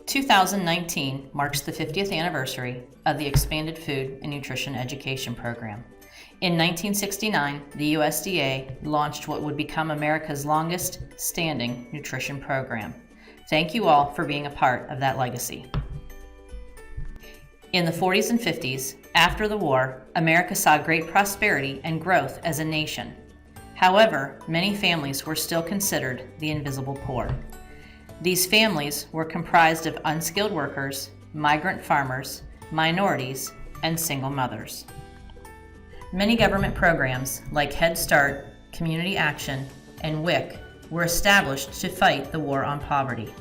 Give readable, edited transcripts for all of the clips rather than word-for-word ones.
2019 marks the 50th anniversary of the Expanded Food and Nutrition Education Program. In 1969, the USDA launched what would become America's longest standing nutrition program. Thank you all for being a part of that legacy. In the 40s and 50s, after the war, America saw great prosperity and growth as a nation. However, many families were still considered the invisible poor. These families were comprised of unskilled workers, migrant farmers, minorities, and single mothers. Many government programs like Head Start, Community Action, and WIC were established to fight the war on poverty.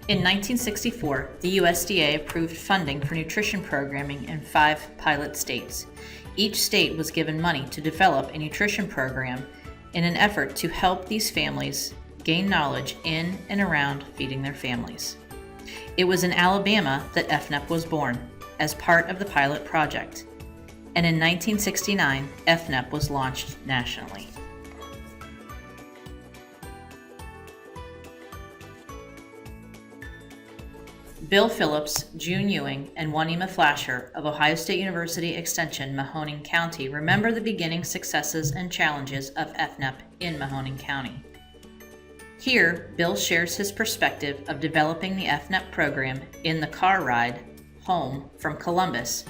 In 1964, the USDA approved funding for nutrition programming in 5 pilot states. Each state was given money to develop a nutrition program in an effort to help these families gain knowledge in and around feeding their families. It was in Alabama that EFNEP was born as part of the pilot project, and in 1969, EFNEP was launched nationally. Bill Phillips, June Ewing, and Juanima Flasher of Ohio State University Extension, Mahoning County remember the beginning successes and challenges of EFNEP in Mahoning County. Here, Bill shares his perspective of developing the EFNEP program in the car ride home from Columbus.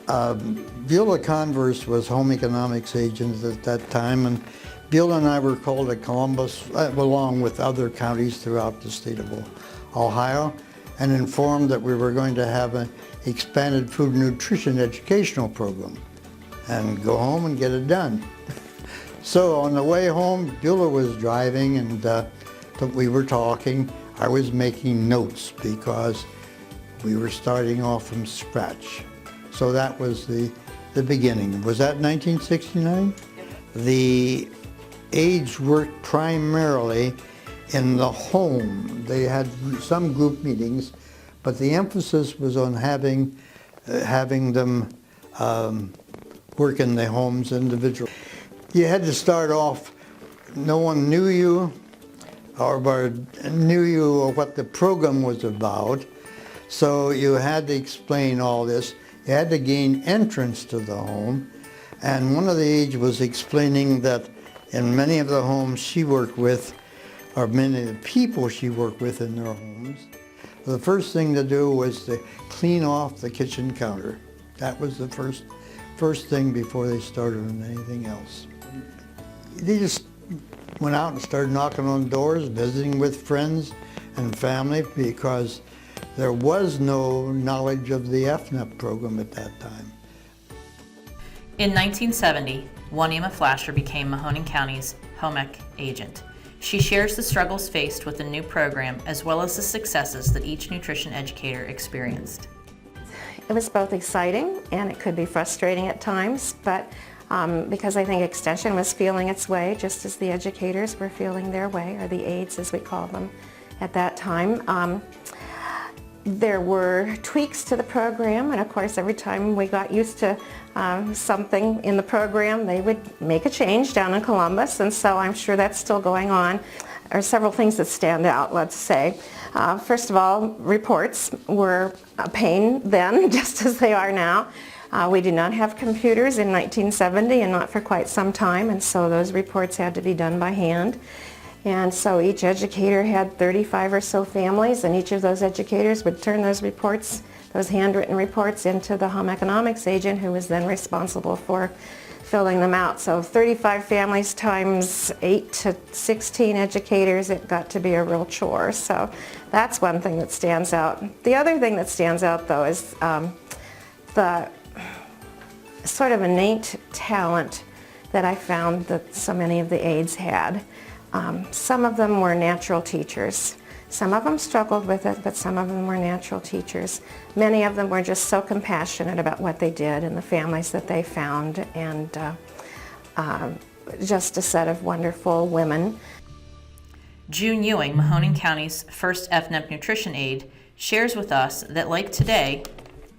Beulah Converse was home economics agent at that time, and Beulah and I were called to Columbus along with other counties throughout the state of Ohio, and informed that we were going to have an expanded food and nutrition educational program and go home and get it done. So on the way home, Beulah was driving and we were talking. I was making notes because we were starting off from scratch. So that was the beginning. Was that 1969? The aides worked primarily in the home. They had some group meetings, but the emphasis was on having them work in the homes individually. You had to start off, no one knew you or what the program was about, so you had to explain all this. You had to gain entrance to the home, and one of the aides was explaining that in many of the homes she worked with, or many of the people she worked with in their homes, the first thing to do was to clean off the kitchen counter. That was the first thing before they started on anything else. They just went out and started knocking on doors, visiting with friends and family, because there was no knowledge of the EFNEP program at that time. In 1970, Juanima Flasher became Mahoning County's home ec agent. She shares the struggles faced with the new program as well as the successes that each nutrition educator experienced. It was both exciting and it could be frustrating at times, but because I think Extension was feeling its way just as the educators were feeling their way, or the aides as we called them at that time. There were tweaks to the program, and of course every time we got used to something in the program, they would make a change down in Columbus, and so I'm sure that's still going on. There are several things that stand out, let's say. First of all, reports were a pain then, just as they are now. We did not have computers in 1970 and not for quite some time, and so those reports had to be done by hand. And so each educator had 35 or so families, and each of those educators would turn those reports, those handwritten reports, into the home economics agent, who was then responsible for filling them out. So 35 families times 8 to 16 educators, it got to be a real chore. So that's one thing that stands out. The other thing that stands out, though, is the sort of innate talent that I found that so many of the aides had. Some of them were natural teachers. Some of them struggled with it, but some of them were natural teachers. Many of them were just so compassionate about what they did and the families that they found, and just a set of wonderful women. June Ewing, Mahoning County's first EFNEP nutrition aide, shares with us that, like today,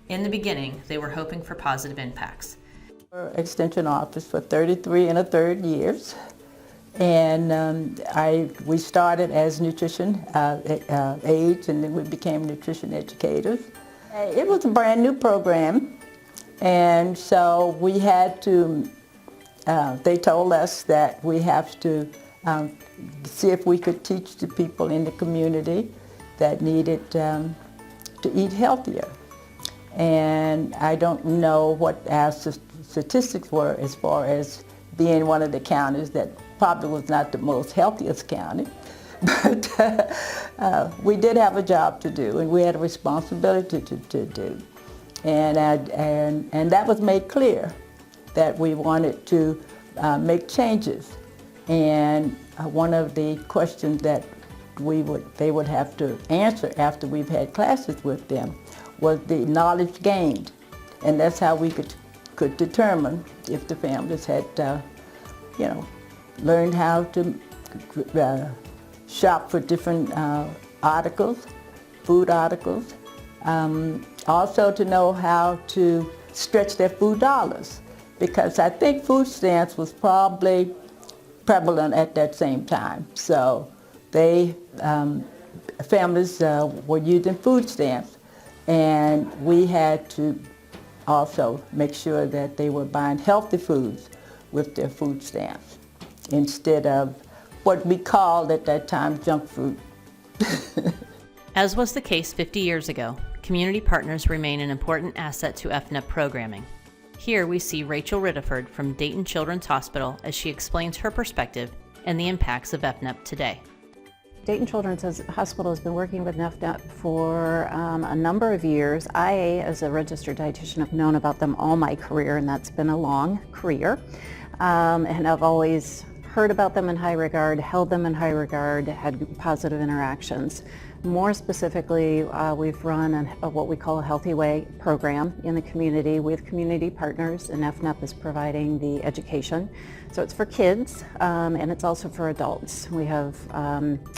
in the beginning, they were hoping for positive impacts. Extension office for 33 1/3 years. And we started as nutrition aides, and then we became nutrition educators. It was a brand new program, and so we had to, they told us that we have to see if we could teach the people in the community that needed to eat healthier. And I don't know what our statistics were as far as being one of the counties that probably was not the most healthiest county, but we did have a job to do, and we had a responsibility to do. And that was made clear that we wanted to make changes. And one of the questions that they would have to answer after we've had classes with them was the knowledge gained. And that's how we could determine if the families had, learned how to shop for different articles, food articles. Also to know how to stretch their food dollars, because I think food stamps was probably prevalent at that same time. So families were using food stamps, and we had to also make sure that they were buying healthy foods with their food stamps instead of what we called at that time junk food. As was the case 50 years ago, community partners remain an important asset to EFNEP programming. Here we see Rachel Riddiford from Dayton Children's Hospital as she explains her perspective and the impacts of EFNEP today. Dayton Children's Hospital has been working with EFNEP for a number of years. I, as a registered dietitian, have known about them all my career, and that's been a long career. And I've always heard about them in high regard, held them in high regard, had positive interactions. More specifically, we've run what we call a Healthy Way program in the community with community partners, and EFNEP is providing the education. So it's for kids, and it's also for adults. We have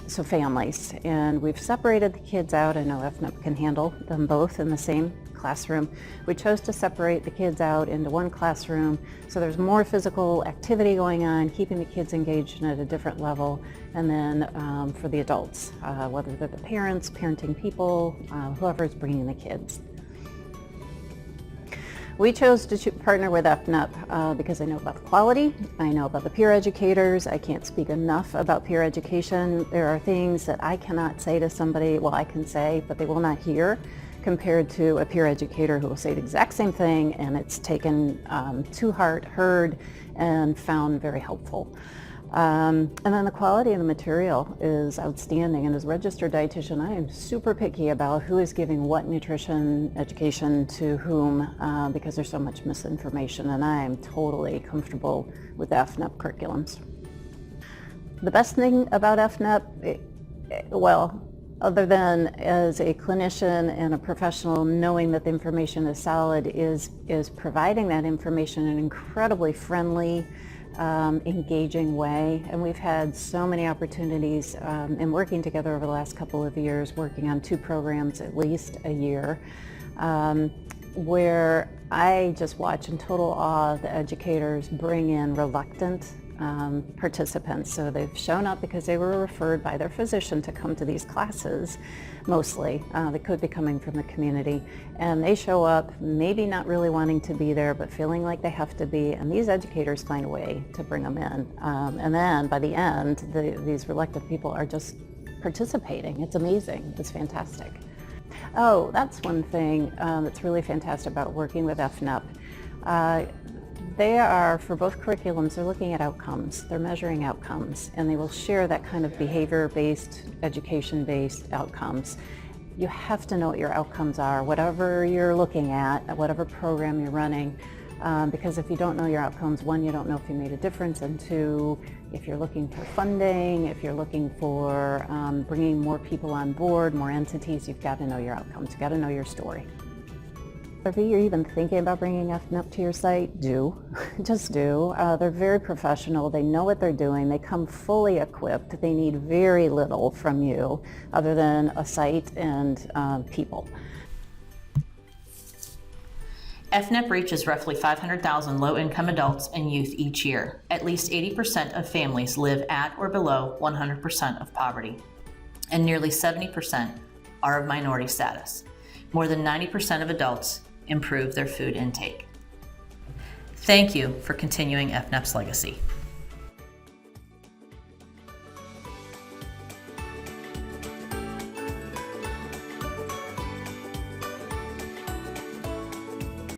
families, and we've separated the kids out. I know EFNEP can handle them both in the same classroom. We chose to separate the kids out into one classroom so there's more physical activity going on, keeping the kids engaged at a different level, and then for the adults, whether they're the parents, parenting people, whoever is bringing the kids. We chose to partner with EFNEP because I know about the quality, I know about the peer educators. I can't speak enough about peer education. There are things that I cannot say to somebody, well, I can say, but they will not hear, compared to a peer educator who will say the exact same thing, and it's taken to heart, heard, and found very helpful. And then the quality of the material is outstanding, and as a registered dietitian, I am super picky about who is giving what nutrition education to whom, because there's so much misinformation, and I am totally comfortable with EFNEP curriculums. The best thing about EFNEP, well, other than as a clinician and a professional knowing that the information is solid, is providing that information in an incredibly friendly, engaging way. And we've had so many opportunities in working together over the last couple of years, working on 2 programs at least a year, where I just watch in total awe the educators bring in reluctant participants. So they've shown up because they were referred by their physician to come to these classes, mostly. They could be coming from the community. And they show up maybe not really wanting to be there, but feeling like they have to be. And these educators find a way to bring them in. And then by the end, these reluctant people are just participating. It's amazing. It's fantastic. Oh, that's one thing that's really fantastic about working with EFNEP. They are, for both curriculums, they're looking at outcomes. They're measuring outcomes, and they will share that kind of behavior-based, education-based outcomes. You have to know what your outcomes are, whatever you're looking at whatever program you're running, because if you don't know your outcomes, 1, you don't know if you made a difference, and 2, if you're looking for funding, if you're looking for bringing more people on board, more entities, you've got to know your outcomes. You've got to know your story. If you're even thinking about bringing EFNEP to your site, do. Just do. They're very professional. They know what they're doing. They come fully equipped. They need very little from you other than a site and people. EFNEP reaches roughly 500,000 low-income adults and youth each year. At least 80% of families live at or below 100% of poverty, and nearly 70% are of minority status. More than 90% of adults improve their food intake. Thank you for continuing EFNEP's legacy.